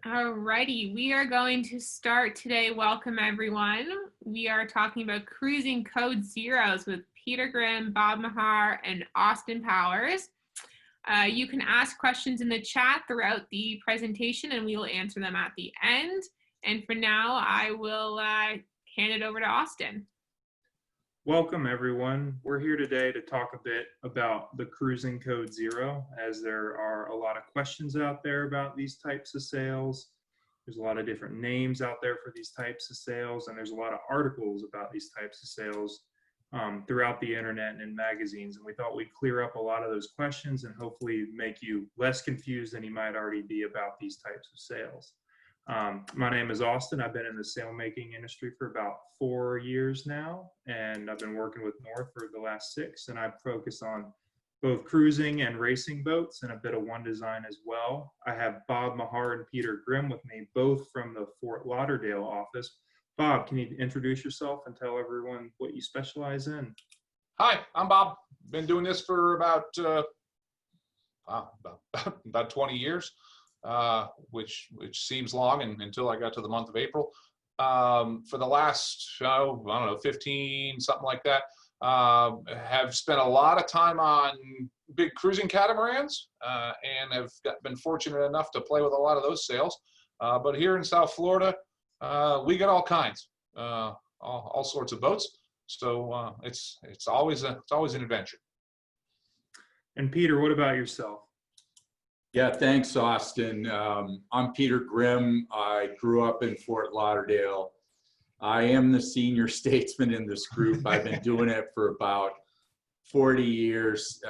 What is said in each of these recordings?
Alrighty, we are going to start today. Welcome everyone. We are talking about cruising code zeros with Peter Grimm, Bob Mahar, and Austin Powers. You can ask questions in the chat throughout the presentation and we will answer them at the end. And for now, I will hand it over to Austin. Welcome everyone. We're here today to talk a bit about the cruising code zero, as there are a lot of questions out there about these types of sails. There's a lot of different names out there for these types of sails, and there's a lot of articles about these types of sails throughout the internet and in magazines. And we thought we'd clear up a lot of those questions and hopefully make you less confused than you might already be about these types of sails. My name is Austin. I've been in the sail making industry for about 4 years now, and I've been working with North for the last 6, and I've focused on both cruising and racing boats and a bit of one design as well. I have Bob Mahar and Peter Grimm with me, both from the Fort Lauderdale office. Bob, can you introduce yourself and tell everyone what you specialize in? Hi, I'm Bob. Been doing this for about 20 years. Which seems long until I got to the month of April. For the last, I don't know, 15, something like that, have spent a lot of time on big cruising catamarans and have been fortunate enough to play with a lot of those sails. But here in South Florida, we got all kinds, all sorts of boats. So it's always an adventure. And Peter, what about yourself? Yeah, thanks, Austin. I'm Peter Grimm. I grew up in Fort Lauderdale. I am the senior statesman in this group. I've been doing it for about 40 years,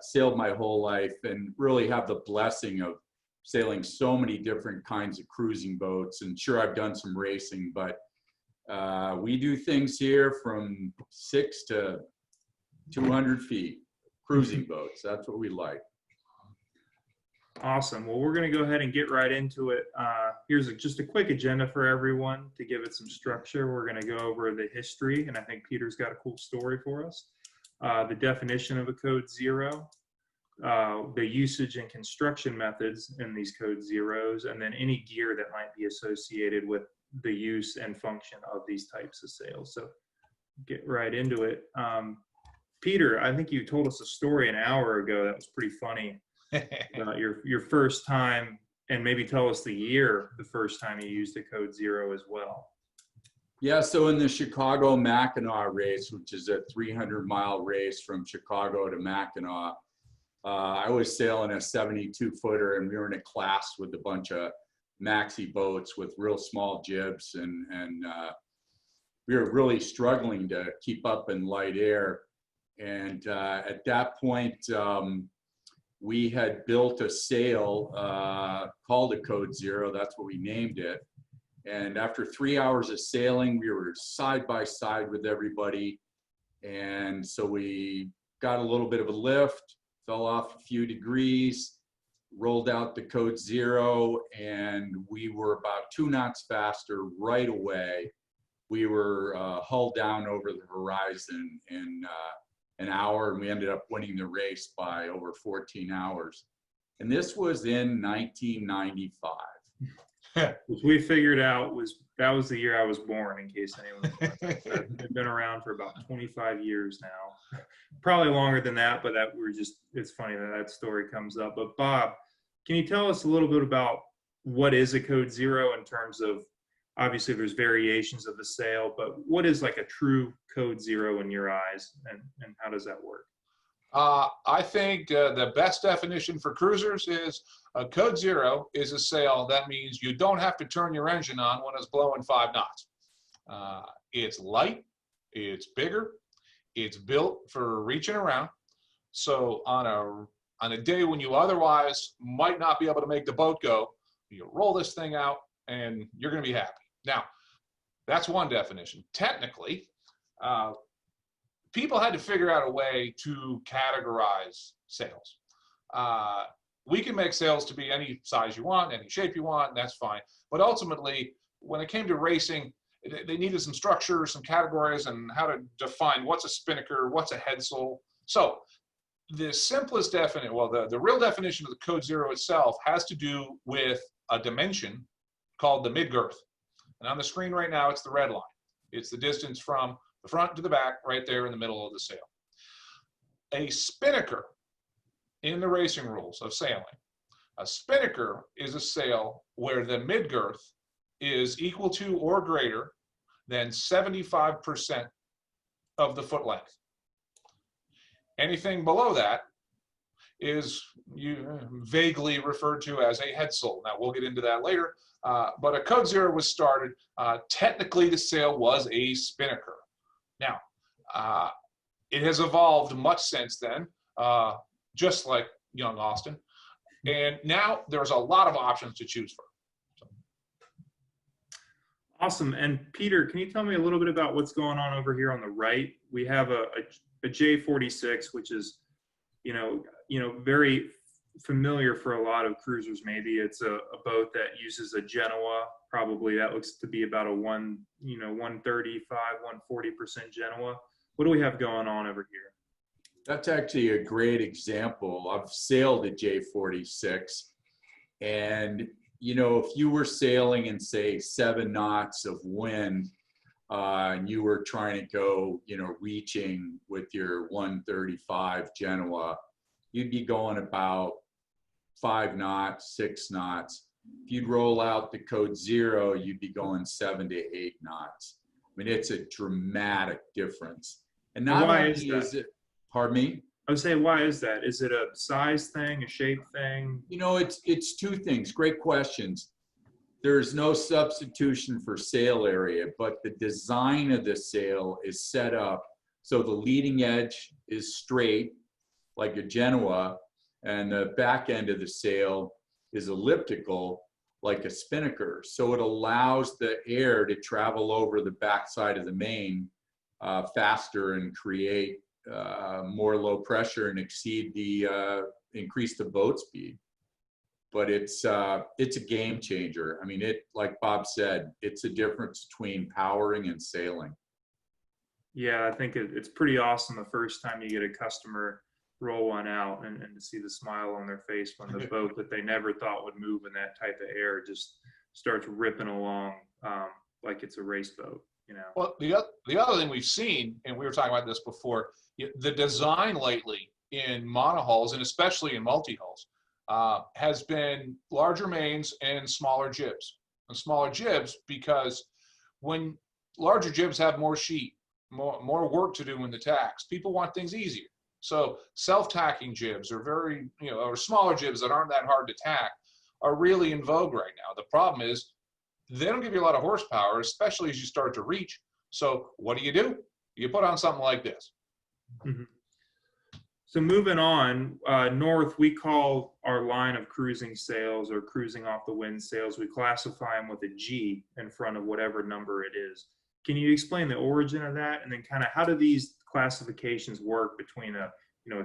sailed my whole life, and really have the blessing of sailing so many different kinds of cruising boats. And sure, I've done some racing, but we do things here from 6 to 200 feet, cruising boats. That's what we like. Awesome. Well, we're going to go ahead and get right into it. Here's just a quick agenda for everyone to give it some structure. We're going to go over the history, and I think Peter's got a cool story for us. The definition of a code zero, the usage and construction methods in these code zeros, and then any gear that might be associated with the use and function of these types of sails. So get right into it. Peter, I think you told us a story an hour ago that was pretty funny. About your first time, and maybe tell us the year the first time you used a code zero as well. Yeah, so in the Chicago Mackinac race, which is a 300-mile race from Chicago to Mackinac, I was sailing a 72-footer, and we were in a class with a bunch of maxi boats with real small jibs, and we were really struggling to keep up in light air. And at that point, we had built a sail called a code zero. That's what we named it. And after 3 hours of sailing, we were side by side with everybody. And so we got a little bit of a lift, fell off a few degrees, rolled out the code zero, and we were about 2 knots faster right away. We were hull down over the horizon in an hour, and we ended up winning the race by over 14 hours. And this was in 1995. Which we figured out that was the year I was born, in case anyone I've been around for about 25 years now. Probably longer than that, but it's funny that story comes up. But Bob, can you tell us a little bit about what is a code zero in terms of, obviously there's variations of the sail, but what is like a true code zero in your eyes, and how does that work? I think the best definition for cruisers is a code zero is a sail that means you don't have to turn your engine on when it's blowing 5 knots. It's light, it's bigger, it's built for reaching around. So on a day when you otherwise might not be able to make the boat go, you roll this thing out and you're going to be happy. Now, that's one definition. Technically, people had to figure out a way to categorize sails. We can make sails to be any size you want, any shape you want, and that's fine. But ultimately, when it came to racing, they needed some structure, some categories, and how to define what's a spinnaker, what's a headsail. So the simplest definition, well, the real definition of the code zero itself has to do with a dimension called the Mid-Girth. And on the screen right now, it's the red line. It's the distance from the front to the back right there in the middle of the sail. A spinnaker in the racing rules of sailing, a spinnaker is a sail where the mid-girth is equal to or greater than 75% of the foot length. Anything below that is vaguely referred to as a headsail. Now, we'll get into that later, but a Code Zero was started. Technically, the sail was a spinnaker. Now, it has evolved much since then, just like young Austin. And now there's a lot of options to choose from. Awesome. And Peter, can you tell me a little bit about what's going on over here on the right? We have a J46, which is, very familiar for a lot of cruisers. Maybe it's a boat that uses a Genoa. Probably that looks to be about a 135, 140% Genoa. What do we have going on over here? That's actually a great example. I've sailed a J46, and if you were sailing in, say, 7 knots of wind, and you were trying to go, reaching with your 135 Genoa, you'd be going about 5 knots, 6 knots. If you'd roll out the Code Zero, you'd be going 7 to 8 knots. I mean, it's a dramatic difference. And not only is it, pardon me? I would say, why is that? Is it a size thing, a shape thing? It's 2 things. Great questions. There's no substitution for sail area, but the design of the sail is set up so the leading edge is straight, like a Genoa, and the back end of the sail is elliptical, like a spinnaker. So it allows the air to travel over the backside of the main faster and create more low pressure and increase the boat speed. But it's a game changer. I mean, like Bob said, it's a difference between powering and sailing. Yeah, I think it's pretty awesome the first time you get a customer roll one out and to see the smile on their face when the boat that they never thought would move in that type of air just starts ripping along like it's a race boat. Well, the other thing we've seen, and we were talking about this before, the design lately in monohulls and especially in multi-hulls has been larger mains and smaller jibs. And smaller jibs because when larger jibs have more sheet, more work to do in the tacks, people want things easier. So self-tacking jibs are or smaller jibs that aren't that hard to tack are really in vogue right now. The problem is they don't give you a lot of horsepower, especially as you start to reach. So what do? You put on something like this. Mm-hmm. So moving on, north, we call our line of cruising sails or cruising off the wind sails, we classify them with a G in front of whatever number it is. Can you explain the origin of that? And then kind of how do these classifications work between a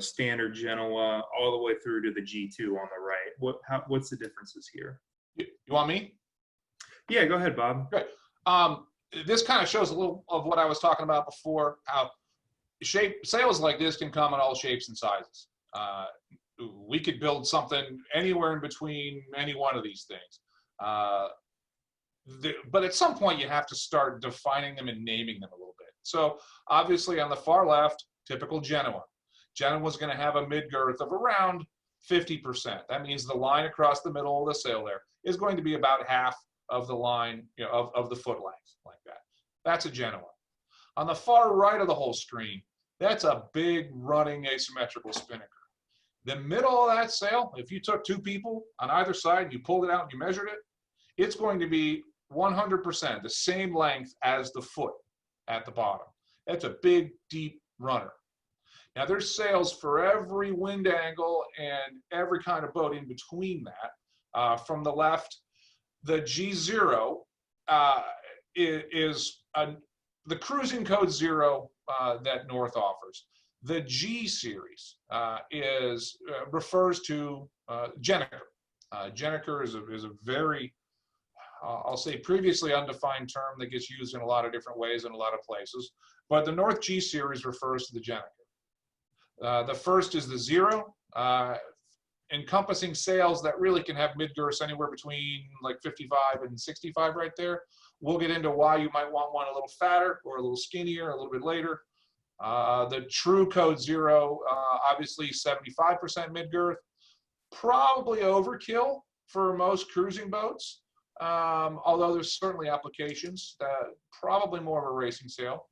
standard Genoa all the way through to the G2 on the right? What's the differences here? You want me? Yeah, go ahead, Bob. Good. This kind of shows a little of what I was talking about before, how sails like this can come in all shapes and sizes. We could build something anywhere in between any one of these things. But at some point, you have to start defining them and naming them a little bit. So obviously on the far left, typical Genoa. Genoa is going to have a mid-girth of around 50%. That means the line across the middle of the sail there is going to be about half of the line, of the foot length, like that. That's a Genoa. On the far right of the whole screen, that's a big running asymmetrical spinnaker. The middle of that sail, if you took 2 people on either side and you pulled it out and you measured it, it's going to be 100% the same length as the foot at the bottom. That's a big, deep runner. Now there's sails for every wind angle and every kind of boat in between that. From the left, the G0 is the cruising Code Zero that North offers. The G series refers to Gennaker. Gennaker is a very, I'll say, previously undefined term that gets used in a lot of different ways in a lot of places. But the North G series refers to the Gennaker. The first is the 0, encompassing sails that really can have mid-girths anywhere between like 55 and 65 right there. We'll get into why you might want one a little fatter or a little skinnier a little bit later. The true Code Zero, obviously 75% mid-girth, probably overkill for most cruising boats, although there's certainly applications, probably more of a racing sail.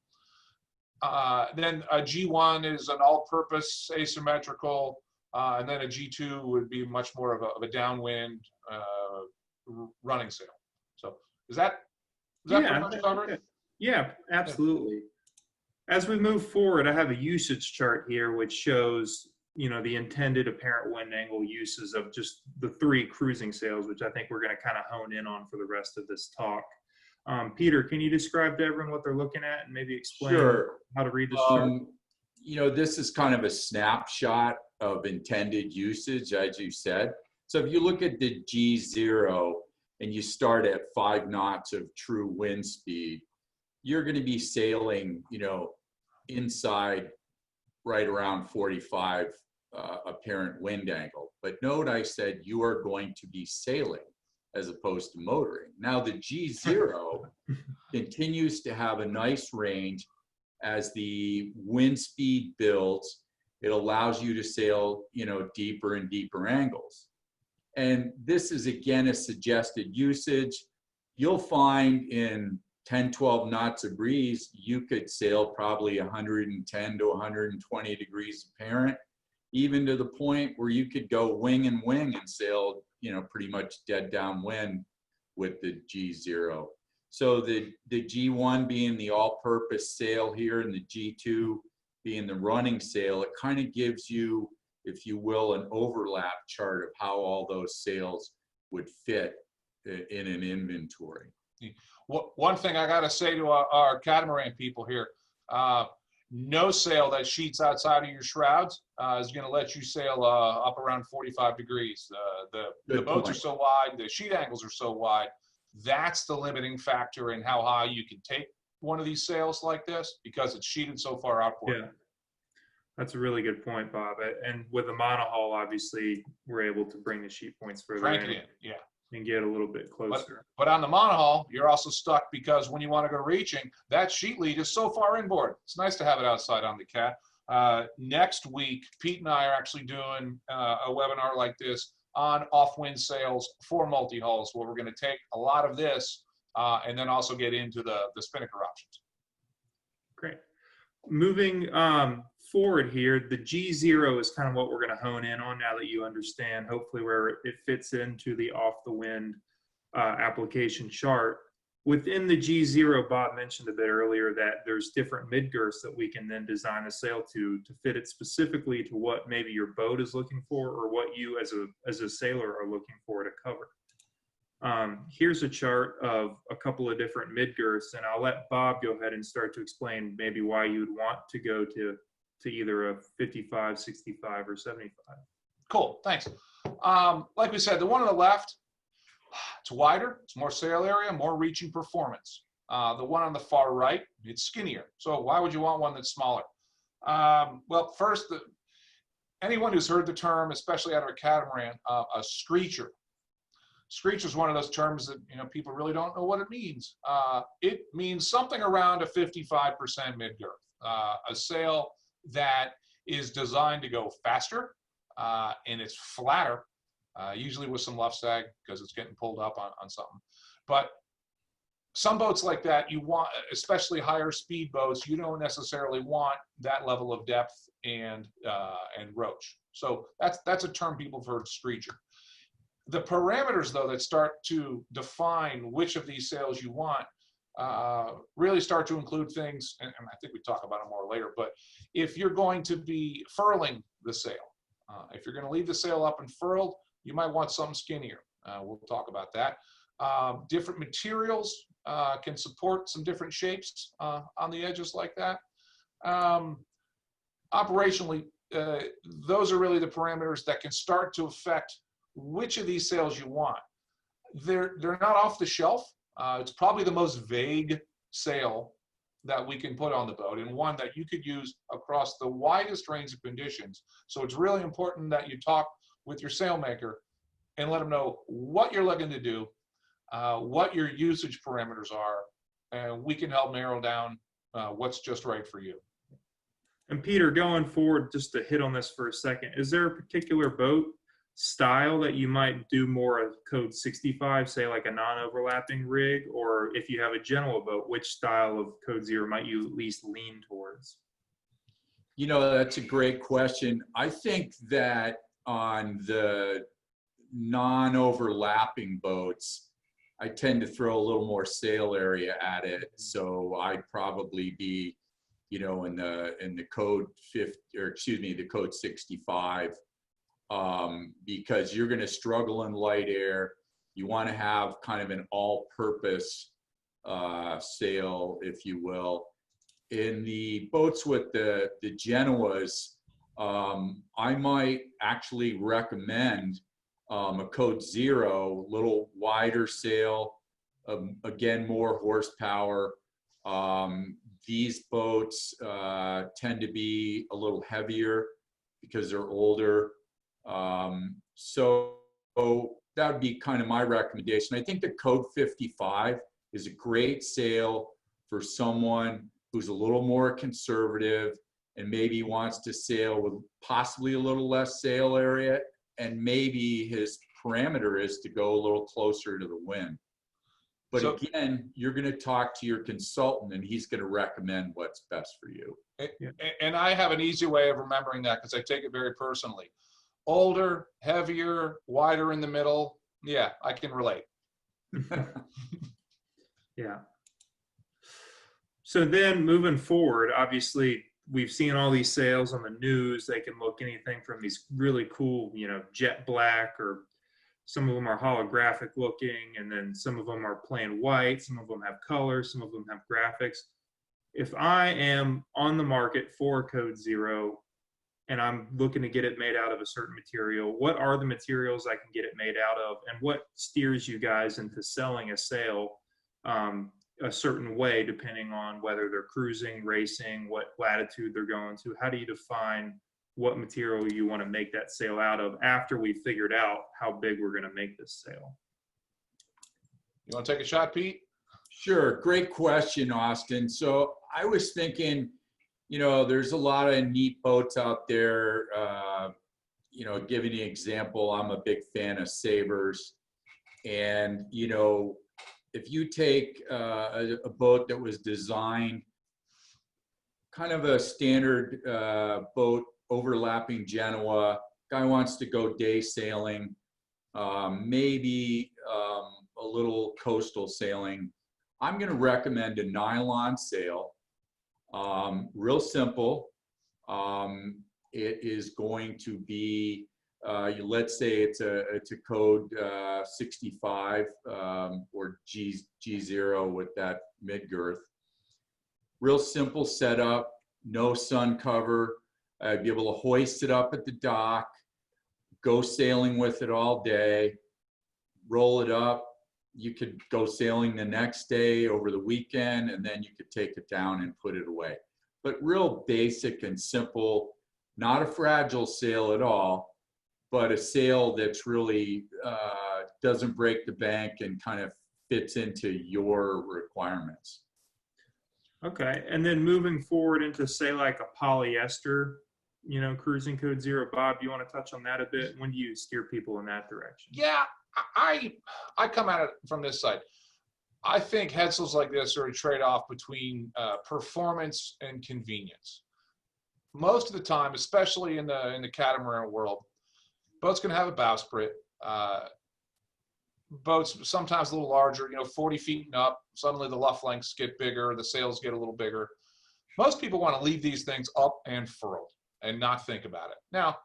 Then a G1 is an all-purpose asymmetrical, and then a G2 would be much more of a downwind running sail. So is that pretty much covered? Yeah, absolutely. As we move forward, I have a usage chart here which shows, the intended apparent wind angle uses of just the 3 cruising sails, which I think we're going to kind of hone in on for the rest of this talk. Peter, can you describe to everyone what they're looking at and maybe explain how to read this chart? This is kind of a snapshot of intended usage, as you said. So if you look at the G0 and you start at 5 knots of true wind speed, you're going to be sailing, inside right around 45 apparent wind angle. But note I said you are going to be sailing as opposed to motoring. Now the G0 continues to have a nice range as the wind speed builds. It allows you to sail, deeper and deeper angles. And this is again a suggested usage. You'll find in 10, 12 knots of breeze, you could sail probably 110 to 120 degrees apparent, even to the point where you could go wing and sail, pretty much dead downwind with the G0. So the G1 being the all-purpose sail here and the G2 being the running sail, it kind of gives you, if you will, an overlap chart of how all those sails would fit in an inventory. One thing I got to say to our catamaran people here, no sail that sheets outside of your shrouds is going to let you sail up around 45 degrees. The boats are so wide, the sheet angles are so wide. That's the limiting factor in how high you can take one of these sails like this, because it's sheeted so far outboard. Yeah, that's a really good point, Bob. And with the monohull, obviously, we're able to bring the sheet points further in. Yeah. And get a little bit closer. But on the monohull, you're also stuck because when you want to go reaching, that sheet lead is so far inboard. It's nice to have it outside on the cat. Next week, Pete and I are actually doing a webinar like this on off-wind sails for multi-hulls, where we're going to take a lot of this and then also get into the Spinnaker options. Great. Moving forward here, the G0 is kind of what we're going to hone in on now that you understand, hopefully, where it fits into the off-the-wind application chart. Within the G0, Bob mentioned a bit earlier that there's different mid-girths that we can then design a sail to fit it specifically to what maybe your boat is looking for or what you as a sailor are looking for to cover. Here's a chart of a couple of different mid-girths, and I'll let Bob go ahead and start to explain maybe why you'd want to go to either a 55, 65, or 75. Cool, thanks. Like we said, the one on the left, it's wider, it's more sail area, more reaching performance. The one on the far right, it's skinnier. So why would you want one that's smaller? Well, first, anyone who's heard the term, especially out of a catamaran, a screecher. Screecher is one of those terms that people really don't know what it means. It means something around a 55% mid-girth, a sail that is designed to go faster and it's flatter, usually with some left sag because it's getting pulled up on something. But some boats like that, you want, especially higher speed boats, you don't necessarily want that level of depth and roach. So that's a term people have heard, screecher. The parameters, though, that start to define which of these sails you want really start to include things, and I think we talk about them more later, but if you're going to be furling the sail, if you're going to leave the sail up and furled, you might want something skinnier. We'll talk about that. Different materials can support some different shapes on the edges like that. Operationally, those are really the parameters that can start to affect which of these sails you want. They're not off the shelf. It's probably the most vague sail that we can put on the boat, and one that you could use across the widest range of conditions. So it's really important that you talk with your sailmaker and let them know what you're looking to do, what your usage parameters are, and we can help narrow down what's just right for you. And Peter, going forward, just to hit on this for a second, is there a particular boat style that you might do more of code 65, say like a non-overlapping rig, or if you have a Genoa boat, which style of code 0 might you at least lean towards? You know, that's a great question. I think that on the non-overlapping boats, I tend to throw a little more sail area at it. So I'd probably be, you know, in the code 50, or excuse me, the code 65, because you're going to struggle in light air. You want to have kind of an all-purpose sail, if you will. In the boats with the Genoas, I might actually recommend a code 0, little wider sail, again, more horsepower. These boats tend to be a little heavier because they're older. So that would be kind of my recommendation. I think the code 55 is a great sail for someone who's a little more conservative and maybe wants to sail with possibly a little less sail area, and maybe his parameter is to go a little closer to the wind. But So, again, you're going to talk to your consultant and he's going to recommend what's best for you. and I have an easy way of remembering that because I take it very personally. Older, heavier, wider in the middle. Yeah, I can relate. Yeah. So then moving forward, obviously we've seen all these sails on the news. They can look anything from these really cool, you know, jet black, or some of them are holographic looking, and then some of them are plain white, some of them have colors, some of them have graphics. If I am on the market for code 0 and I'm looking to get it made out of a certain material, what are the materials I can get it made out of, and what steers you guys into selling a sail a certain way depending on whether they're cruising, racing, what latitude they're going to? How do you define what material you want to make that sail out of after we figured out how big we're going to make this sail? You want to take a shot, Pete? Sure, great question, Austin. So I was thinking, you know, there's a lot of neat boats out there. You know, giving you an example, I'm a big fan of Sabres. And, you know, if you take a boat that was designed kind of a standard boat, overlapping Genoa, guy wants to go day sailing, maybe a little coastal sailing, I'm going to recommend a nylon sail. Real simple. It is going to be, let's say it's a code 65 or G0 with that mid-girth. Real simple setup, no sun cover. I'd be able to hoist it up at the dock, go sailing with it all day, roll it up. You could go sailing the next day, over the weekend, and then you could take it down and put it away. But real basic and simple, not a fragile sail at all, but a sail that's really doesn't break the bank and kind of fits into your requirements. Okay, and then moving forward into, say, like a polyester, you know, cruising code 0. Bob, you want to touch on that a bit? When do you steer people in that direction? Yeah, I come at it from this side. I think headsels like this are a trade-off between performance and convenience. Most of the time, especially in the catamaran world, boats can have a bowsprit. Boats sometimes a little larger, you know, 40 feet and up. Suddenly the luff lengths get bigger, the sails get a little bigger. Most people want to leave these things up and furled and not think about it. Now,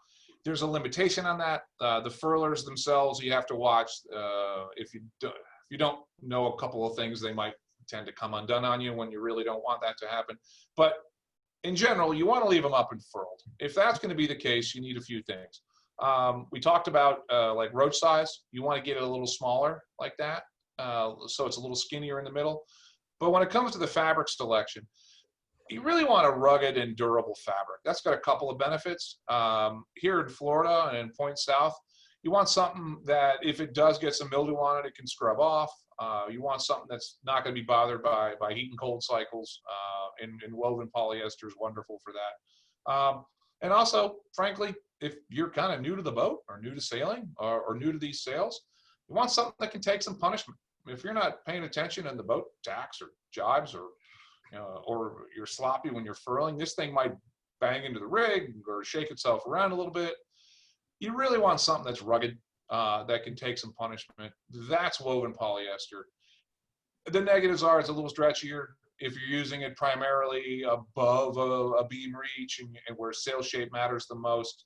there's a limitation on that. The furlers themselves, you have to watch. If you don't know a couple of things, they might tend to come undone on you when you really don't want that to happen. But in general, you want to leave them up and furled. If that's going to be the case, you need a few things. We talked about like roach size. You want to get it a little smaller like that, so it's a little skinnier in the middle. But when it comes to the fabric selection, you really want a rugged and durable fabric. That's got a couple of benefits. Here in Florida and in Point South, you want something that if it does get some mildew on it, it can scrub off. You want something that's not going to be bothered by heat and cold cycles, and woven polyester is wonderful for that. And also, frankly, if you're kind of new to the boat or new to sailing or new to these sails, you want something that can take some punishment. If you're not paying attention and the boat tacks or jibes or you're sloppy when you're furling, this thing might bang into the rig or shake itself around a little bit. You really want something that's rugged, that can take some punishment. That's woven polyester. The negatives are it's a little stretchier. If you're using it primarily above a beam reach and where sail shape matters the most,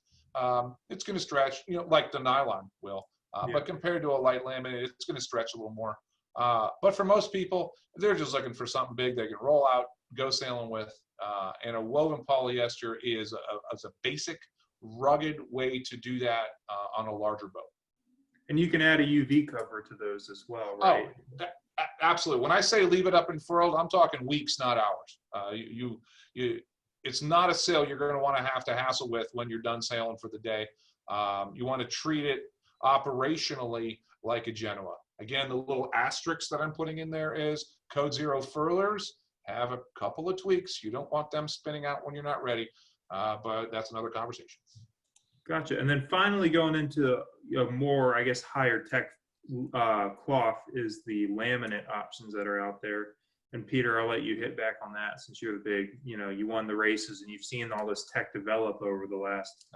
it's going to stretch, like the nylon will. But compared to a light laminate, it's going to stretch a little more. But for most people, they're just looking for something big they can roll out, go sailing with. And a woven polyester is a basic, rugged way to do that on a larger boat. And you can add a UV cover to those as well, right? Oh, absolutely. When I say leave it up and furled, I'm talking weeks, not hours. It's not a sail you're going to want to hassle with when you're done sailing for the day. You want to treat it operationally like a Genoa. Again, the little asterisk that I'm putting in there is Code Zero furlers have a couple of tweaks. You don't want them spinning out when you're not ready, but that's another conversation. Gotcha. And then finally going into a more, I guess, higher tech cloth is the laminate options that are out there. And Peter, I'll let you hit back on that since you're the big, you won the races and you've seen all this tech develop over the last,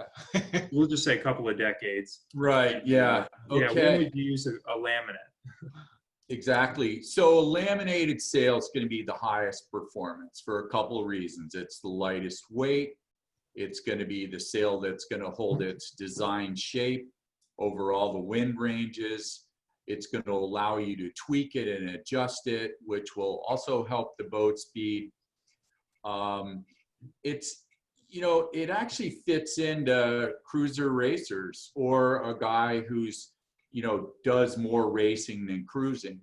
we'll just say a couple of decades. Right. Yeah. Okay. Okay. When would you use a laminate? Exactly. So a laminated sail is going to be the highest performance for a couple of reasons. It's the lightest weight. It's going to be the sail that's going to hold its design shape over all the wind ranges. It's going to allow you to tweak it and adjust it, which will also help the boat speed. It actually fits into cruiser racers or a guy who's, does more racing than cruising,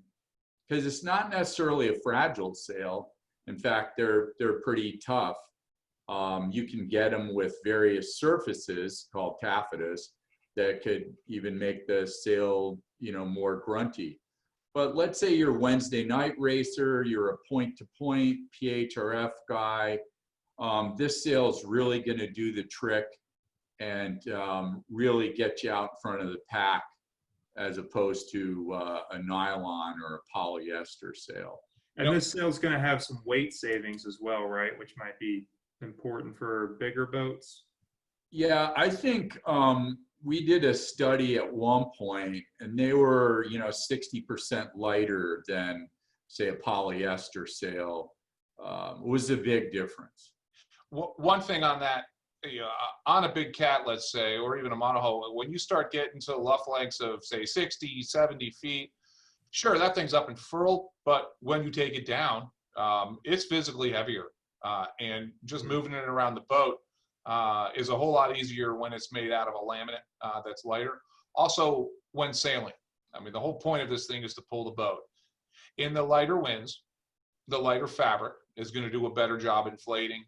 because it's not necessarily a fragile sail. In fact, they're pretty tough. You can get them with various surfaces called taffetas that could even make the sail, more grunty. But let's say you're a Wednesday night racer, you're a point-to-point PHRF guy. This sail is really going to do the trick and really get you out in front of the pack, as opposed to a nylon or a polyester sail. And this sail is going to have some weight savings as well, right? Which might be important for bigger boats. Yeah, I think we did a study at one point, and they were, 60% lighter than, say, a polyester sail. It was a big difference. One thing on that, on a big cat, let's say, or even a monohull, when you start getting to luff lengths of, say, 60, 70 feet, sure, that thing's up and furled, but when you take it down, it's physically heavier. And just moving it around the boat is a whole lot easier when it's made out of a laminate that's lighter. Also, when sailing, the whole point of this thing is to pull the boat. In the lighter winds, the lighter fabric is going to do a better job inflating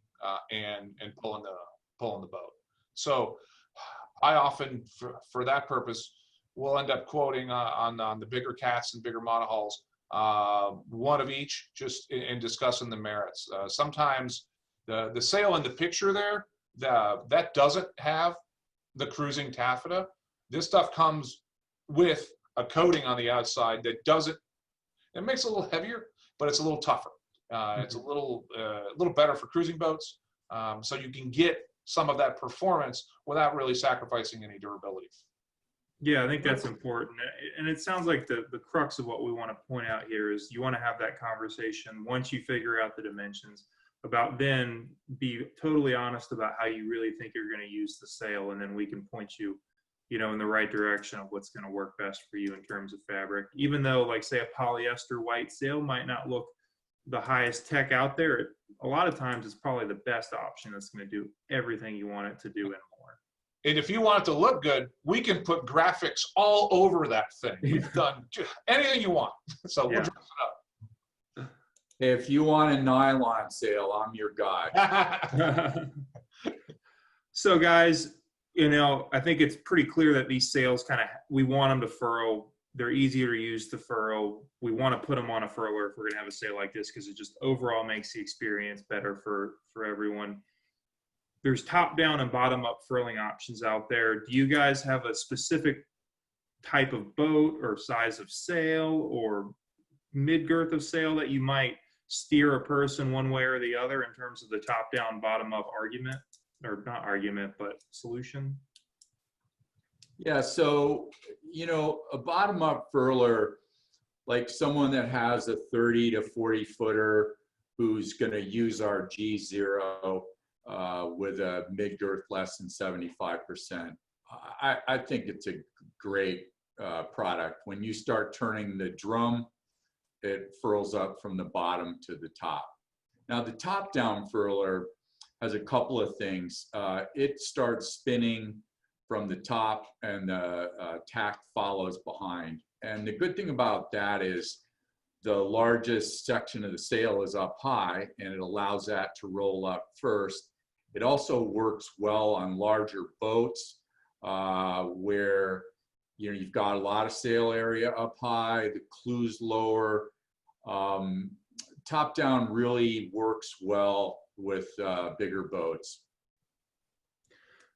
and pulling the boat. So I often, for that purpose, will end up quoting on the bigger cats and bigger monohulls, one of each, just in discussing the merits. Sometimes the sail in the picture there, that doesn't have the cruising taffeta. This stuff comes with a coating on the outside that doesn't, it makes it a little heavier, but it's a little tougher. It's a little better for cruising boats. So you can get some of that performance without really sacrificing any durability. Yeah, I think that's important. And it sounds like the crux of what we want to point out here is you want to have that conversation once you figure out the dimensions, about then be totally honest about how you really think you're going to use the sail, and then we can point you, in the right direction of what's going to work best for you in terms of fabric. Even though, like, say, a polyester white sail might not look the highest tech out there, a lot of times it's probably the best option that's going to do everything you want it to do and more. And if you want it to look good, we can put graphics all over that thing. We've done anything you want. So we'll dress it up. Hey, if you want a nylon sail, I'm your guy. So guys, I think it's pretty clear that these sails we want them to furl. They're easier to use to furl. We want to put them on a furler if we're going to have a sail like this because it just overall makes the experience better for everyone. There's top down and bottom up furling options out there. Do you guys have a specific type of boat or size of sail or mid-girth of sail that you might steer a person one way or the other in terms of the top down, bottom up argument, or not argument, but solution? Yeah, so, a bottom up furler, like someone that has a 30 to 40 footer who's going to use our G0 with a mid-girth less than 75%. I think it's a great product. When you start turning the drum, it furls up from the bottom to the top. Now, the top-down furler has a couple of things. It starts spinning from the top and the tack follows behind. And the good thing about that is the largest section of the sail is up high and it allows that to roll up first. It also works well on larger boats where you've got a lot of sail area up high, the clew's lower. Top down really works well with bigger boats.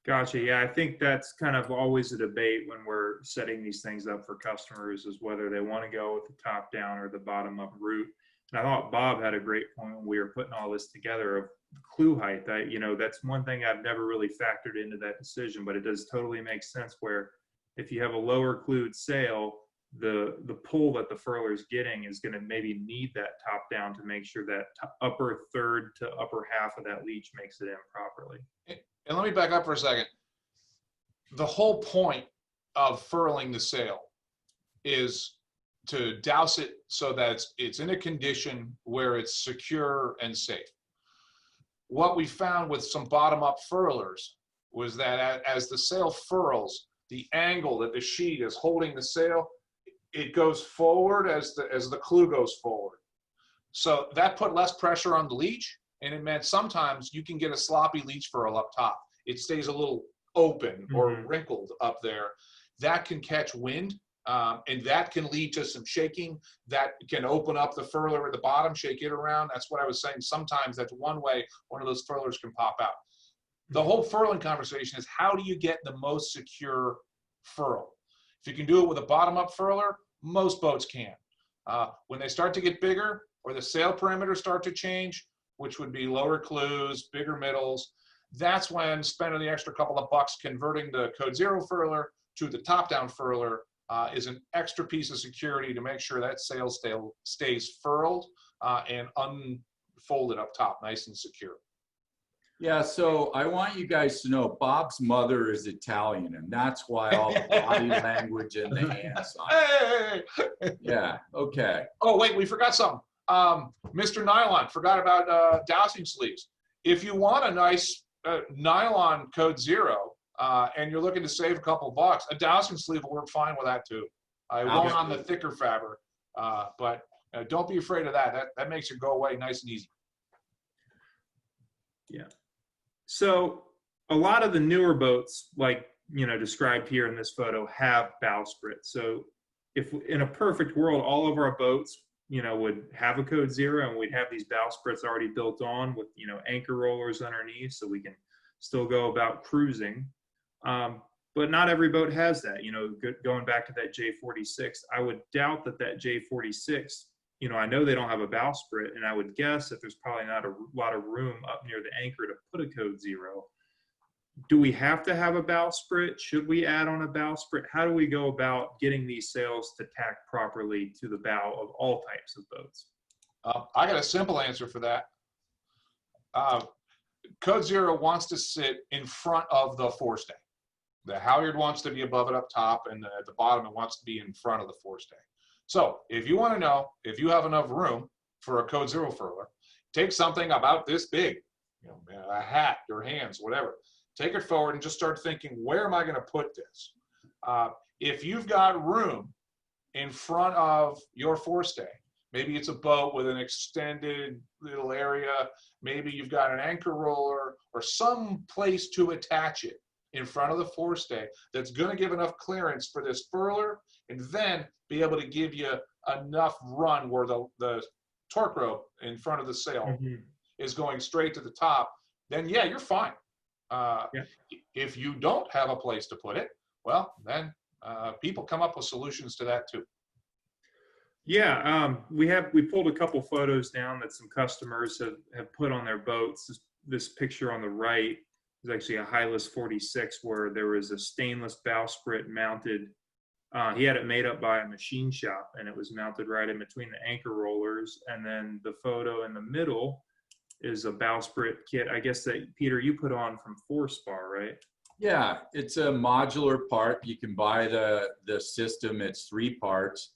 Gotcha. Yeah, I think that's kind of always a debate when we're setting these things up for customers is whether they want to go with the top down or the bottom up route. And I thought Bob had a great point when we were putting all this together of clue height. That that's one thing I've never really factored into that decision, but it does totally make sense where if you have a lower clewed sail, the pull that the furler is getting is going to maybe need that top down to make sure that upper third to upper half of that leech makes it in properly. And let me back up for a second. The whole point of furling the sail is to douse it so that it's in a condition where it's secure and safe. What we found with some bottom-up furlers was that as the sail furls, the angle that the sheet is holding the sail, it goes forward as the clew goes forward. So that put less pressure on the leech, and it meant sometimes you can get a sloppy leech furl up top. It stays a little open or wrinkled up there. That can catch wind, and that can lead to some shaking. That can open up the furler at the bottom, shake it around. That's what I was saying. Sometimes that's one way one of those furlers can pop out. The whole furling conversation is how do you get the most secure furl? If you can do it with a bottom-up furler, most boats can. When they start to get bigger or the sail perimeters start to change, which would be lower clews, bigger middles, that's when spending the extra couple of bucks converting the Code Zero furler to the top-down furler is an extra piece of security to make sure that sail stays furled and unfolded up top, nice and secure. Yeah, so I want you guys to know Bob's mother is Italian, and that's why all the body language and the hand signs. Hey! Yeah, okay. Oh, wait, we forgot something. Mr. Nylon, forgot about dowsing sleeves. If you want a nice nylon Code Zero and you're looking to save a couple bucks, a dowsing sleeve will work fine with that too. I won't on the thicker fabric, but don't be afraid of that. That makes it go away nice and easy. Yeah. So a lot of the newer boats, like described here in this photo, have bowsprit. So if in a perfect world, all of our boats, would have a Code Zero and we'd have these bowsprits already built on with, anchor rollers underneath so we can still go about cruising. But not every boat has that. Going back to that J46, I would doubt that J46, I know they don't have a bowsprit, and I would guess that there's probably not a lot of room up near the anchor to put a Code Zero. Do we have to have a bowsprit? Should we add on a bowsprit? How do we go about getting these sails to tack properly to the bow of all types of boats? I got a simple answer for that. Code Zero wants to sit in front of the forestay. The halyard wants to be above it up top, and at the bottom it wants to be in front of the forestay. So if you want to know if you have enough room for a Code Zero furler, take something about this big, a hat, your hands, whatever. Take it forward and just start thinking, where am I going to put this? If you've got room in front of your forestay, Maybe it's a boat with an extended little area. Maybe you've got an anchor roller or some place to attach it in front of the forestay that's going to give enough clearance for this furler and then be able to give you enough run where the torque rope in front of the sail is going straight to the top. Then yeah, you're fine. If you don't have a place to put it, well, then people come up with solutions to that too. Yeah, we pulled a couple photos down that some customers have put on their boats. This picture on the right is actually a Hylas 46 where there was a stainless bowsprit mounted. He had it made up by a machine shop, and it was mounted right in between the anchor rollers. And then the photo in the middle is a bowsprit kit, I guess, that, Peter, you put on from Forspar, right? Yeah, it's a modular part. You can buy the system. It's 3 parts,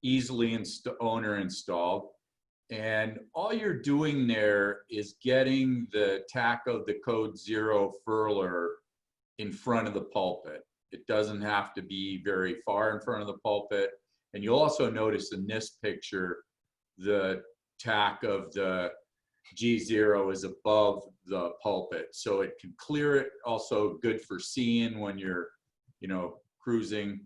easily owner installed. And all you're doing there is getting the tack of the Code Zero furler in front of the pulpit. It doesn't have to be very far in front of the pulpit. And you'll also notice in this picture, the tack of the G0 is above the pulpit. So it can clear it. Also good for seeing when you're, cruising.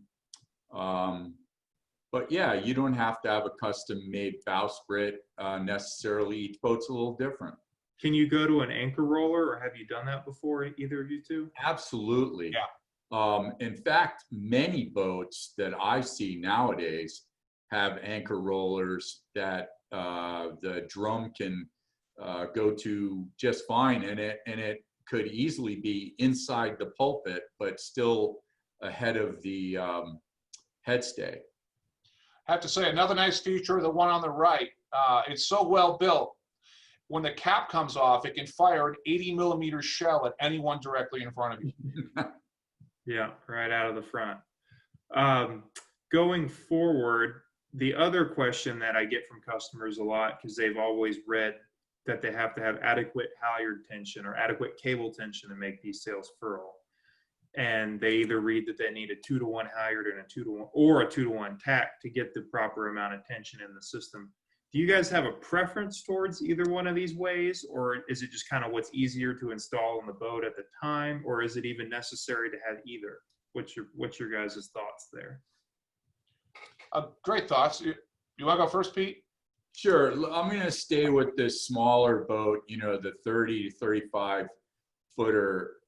But yeah, you don't have to have a custom-made bowsprit necessarily. Each boat's a little different. Can you go to an anchor roller, or have you done that before, either of you two? Absolutely. Yeah. In fact, many boats that I see nowadays have anchor rollers that the drum can go to just fine, and it could easily be inside the pulpit, but still ahead of the headstay. I have to say, another nice feature, the one on the right, it's so well built. When the cap comes off, it can fire an 80mm shell at anyone directly in front of you. Yeah, right out of the front. Going forward, the other question that I get from customers a lot, because they've always read that they have to have adequate halyard tension or adequate cable tension to make these sails furl. And they either read that they need a 2-to-1 halyard and a 2-to-1 or a 2-to-1 tack to get the proper amount of tension in the system. Do you guys have a preference towards either one of these ways, or is it just kind of what's easier to install on the boat at the time, or is it even necessary to have either? What's your guys' thoughts there? Great thoughts. You want to go first, Pete? Sure. I'm going to stay with this smaller boat, the 30 to 35 footer.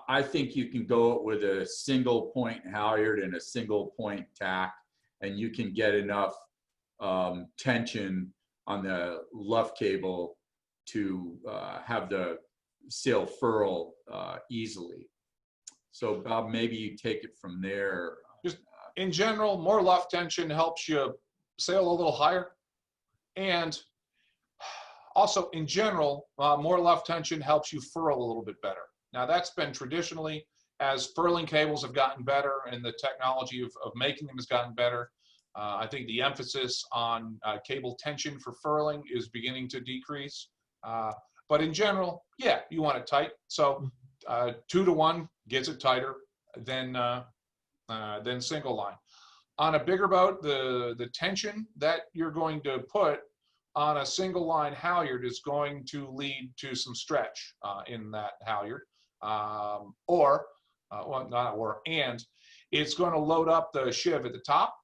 I think you can go with a single point halyard and a single point tack, and you can get enough tension on the luff cable to have the sail furl easily. So Bob, maybe you take it from there. Just in general, more luff tension helps you sail a little higher. And also in general, more luff tension helps you furl a little bit better. Now that's been traditionally, as furling cables have gotten better and the technology of making them has gotten better. I think the emphasis on cable tension for furling is beginning to decrease. But in general, yeah, you want it tight. So 2-to-1 gets it tighter than single line. On a bigger boat, the tension that you're going to put on a single line halyard is going to lead to some stretch in that halyard. And it's going to load up the shiv at the top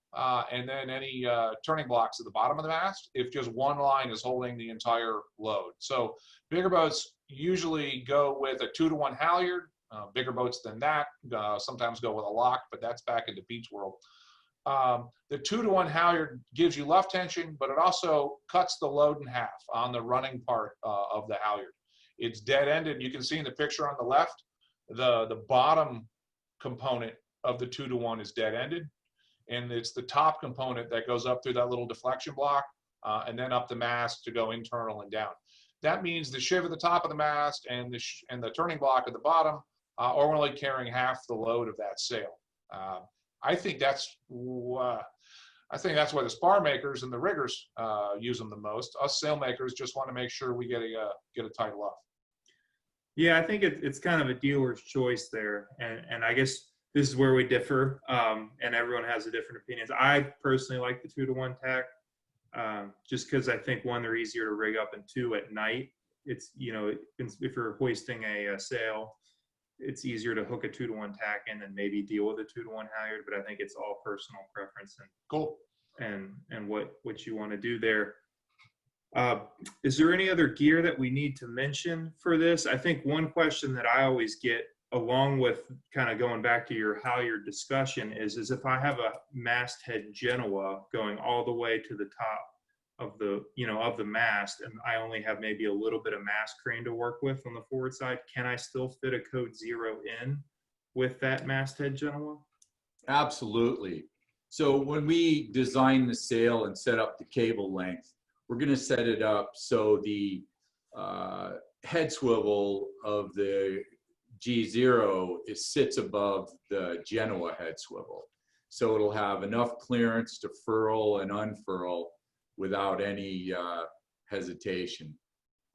and then any turning blocks at the bottom of the mast if just one line is holding the entire load. So bigger boats usually go with a 2-to-1 halyard. Bigger boats than that sometimes go with a lock, but that's back into Pete's world. The 2-to-1 halyard gives you luff tension, but it also cuts the load in half on the running part of the halyard. It's dead-ended. You can see in the picture on the left, the bottom component of the 2-to-1 is dead-ended, and it's the top component that goes up through that little deflection block and then up the mast to go internal and down. That means the shiv at the top of the mast and the turning block at the bottom are only carrying half the load of that sail. I think that's why the spar makers and the riggers use them the most. Us sail makers just want to make sure we get a tight luff. Yeah, I think it's kind of a dealer's choice there, and I guess this is where we differ, and everyone has a different opinions. I personally like the 2-to-1 tack. just because I think, one, they're easier to rig up, and two, at night, it's, if you're hoisting a sail, it's easier to hook a 2-to-1 tack in and maybe deal with a 2-to-1 halyard, but I think it's all personal preference Cool. and what you want to do there. Is there any other gear that we need to mention for this? I think one question that I always get, along with kind of going back to your halyard discussion, is if I have a masthead Genoa going all the way to the top of the mast, and I only have maybe a little bit of mast crane to work with on the forward side, can I still fit a code 0 in with that masthead Genoa? Absolutely. So when we design the sail and set up the cable length, we're going to set it up so the head swivel of the G0 sits above the Genoa head swivel. So it'll have enough clearance to furl and unfurl without any hesitation.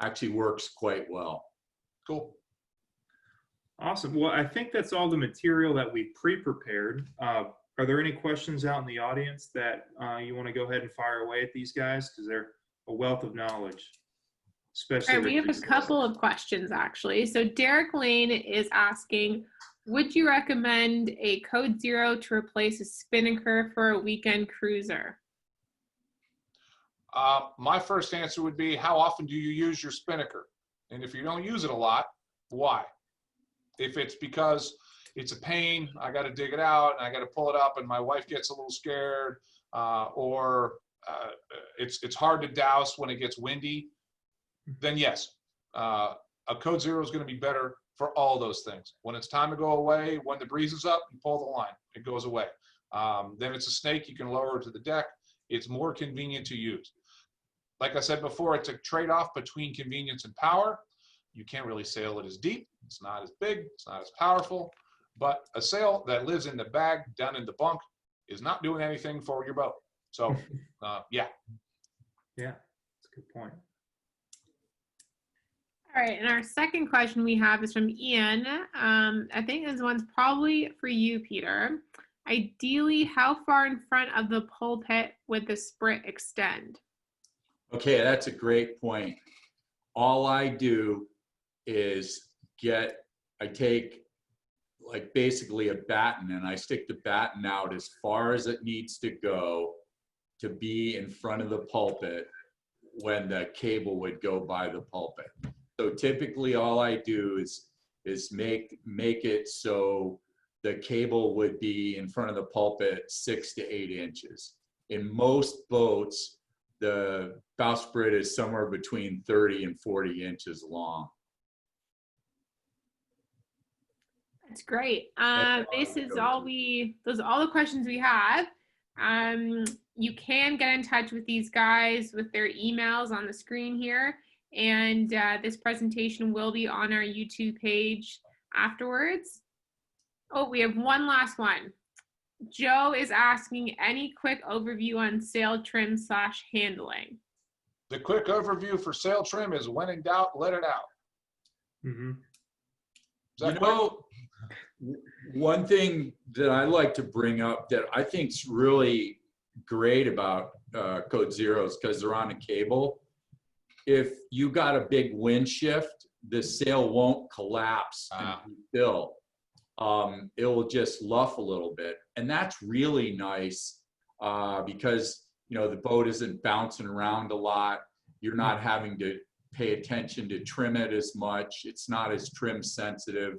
Actually works quite well. Cool. Awesome. Well, I think that's all the material that we pre-prepared. Are there any questions out in the audience that you want to go ahead and fire away at these guys? Because they're a wealth of knowledge. Especially. All right, we have a couple of questions, actually. So Derek Lane is asking, would you recommend a code 0 to replace a Spinnaker for a weekend cruiser? My first answer would be, how often do you use your Spinnaker? And if you don't use it a lot, why? If it's because it's a pain, I got to dig it out and I got to pull it up and my wife gets a little scared, or it's hard to douse when it gets windy, then yes, a code 0 is going to be better for all those things. When it's time to go away, when the breeze is up, you pull the line, it goes away. Then it's a snake, you can lower it to the deck. It's more convenient to use. Like I said before, it's a trade-off between convenience and power. You can't really sail it as deep. It's not as big, it's not as powerful, but a sail that lives in the bag down in the bunk is not doing anything for your boat. So, yeah. Yeah, that's a good point. All right, and our second question we have is from Ian. I think this one's probably for you, Peter. Ideally, how far in front of the pulpit would the sprit extend? Okay, that's a great point. All I do is I take like basically a batten and I stick the batten out as far as it needs to go to be in front of the pulpit when the cable would go by the pulpit. So typically all I do is make it so the cable would be in front of the pulpit 6 to 8 inches. In most boats, the bowsprit is somewhere between 30 and 40 inches long. That's great. This is all those are all the questions we have. You can get in touch with these guys with their emails on the screen here. And this presentation will be on our YouTube page afterwards. Oh, we have one last one. Joe is asking, any quick overview on sail trim / handling? The quick overview for sail trim is, when in doubt, let it out. Mm-hmm. Is that quick? One thing that I like to bring up that I think is really great about code 0s, because they're on a cable. If you got a big wind shift, the sail won't collapse and refill. It will just luff a little bit, and that's really nice because the boat isn't bouncing around a lot. You're not having to pay attention to trim it as much. It's not as trim sensitive.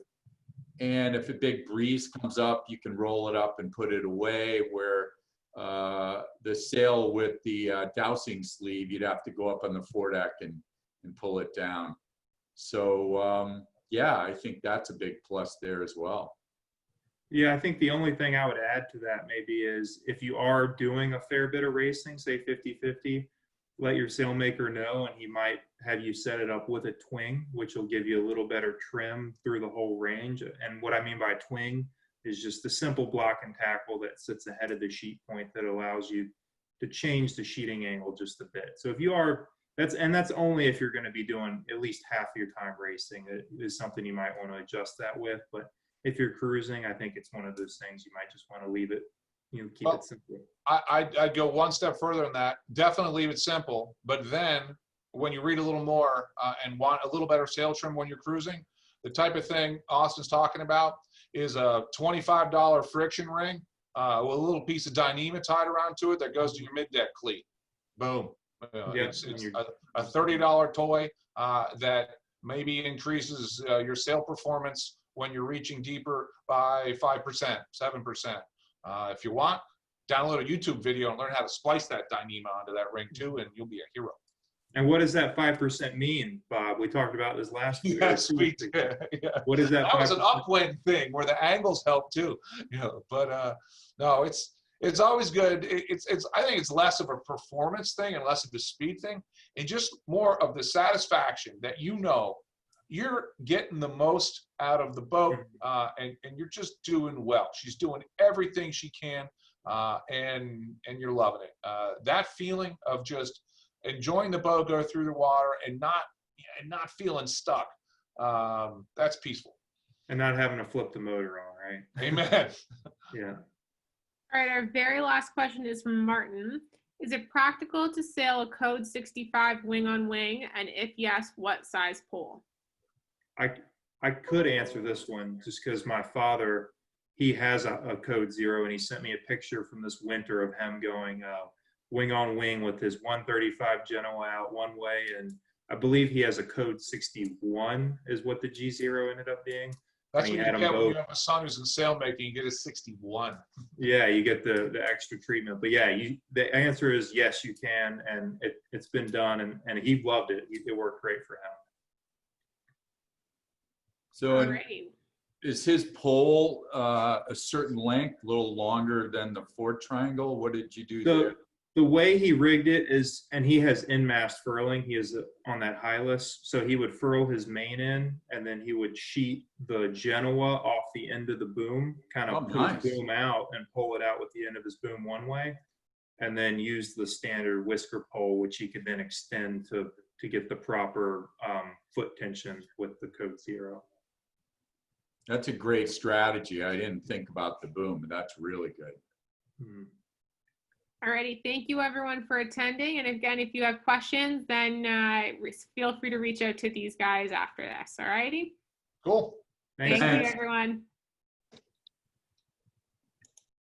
And if a big breeze comes up, you can roll it up and put it away, where the sail with the dowsing sleeve, you'd have to go up on the foredeck and pull it down. So yeah, I think that's a big plus there as well. Yeah, I think the only thing I would add to that maybe is, if you are doing a fair bit of racing, say 50-50, let your sailmaker know, and he might have you set it up with a twing, which will give you a little better trim through the whole range. And what I mean by twing is just the simple block and tackle that sits ahead of the sheet point that allows you to change the sheeting angle just a bit. So if you are, that's only if you're going to be doing at least half your time racing. It is something you might want to adjust that with. But if you're cruising, I think it's one of those things you might just want to leave it keep Well, it simple. I'd go one step further than that. Definitely leave it simple. But then when you read a little more and want a little better sail trim when you're cruising, the type of thing Austin's talking about is a $25 friction ring with a little piece of Dyneema tied around to it that goes to your mid-deck cleat. Boom. It's a $30 toy that maybe increases your sail performance when you're reaching deeper by 5%, 7%. If you want, download a YouTube video and learn how to splice that Dyneema onto that ring too, and you'll be a hero. And what does that 5% mean, Bob? We talked about this last year. Yes, we did. Yeah. What is that? That was an 5%? upwind thing where the angles help too. But no, it's always good. I think it's less of a performance thing and less of a speed thing, and just more of the satisfaction that you're getting the most out of the boat, and you're just doing well. She's doing everything she can, and you're loving it. That feeling of just enjoying the boat go through the water and not feeling stuck, that's peaceful. And not having to flip the motor on, right? Amen. Yeah. All right, our very last question is from Martin. Is it practical to sail a Code 65 wing on wing? And if yes, what size pole? I could answer this one just because my father, he has a Code 0, and he sent me a picture from this winter of him going wing on wing with his 135 Genoa out one way, and I believe he has a Code 61 is what the G0 ended up being. That's what you get when both. you have a son who's in sailmaking. You get a 61. Yeah, you get the extra treatment. But yeah, the answer is yes, you can, and it's been done, and he loved it. It worked great for him. So is his pole a certain length, a little longer than the Fort Triangle? What did you do there? The way he rigged it is, and he has in-mast furling. He is on that Hylas, so he would furl his main in, and then he would sheet the Genoa off the end of the boom, kind of put his boom out and pull it out with the end of his boom one way, and then use the standard whisker pole, which he could then extend to get the proper foot tension with the Code 0. That's a great strategy. I didn't think about the boom, but that's really good. Mm-hmm. Alrighty, thank you everyone for attending. And again, if you have questions, then feel free to reach out to these guys after this. Alrighty. Cool. Thanks. Thank you, everyone.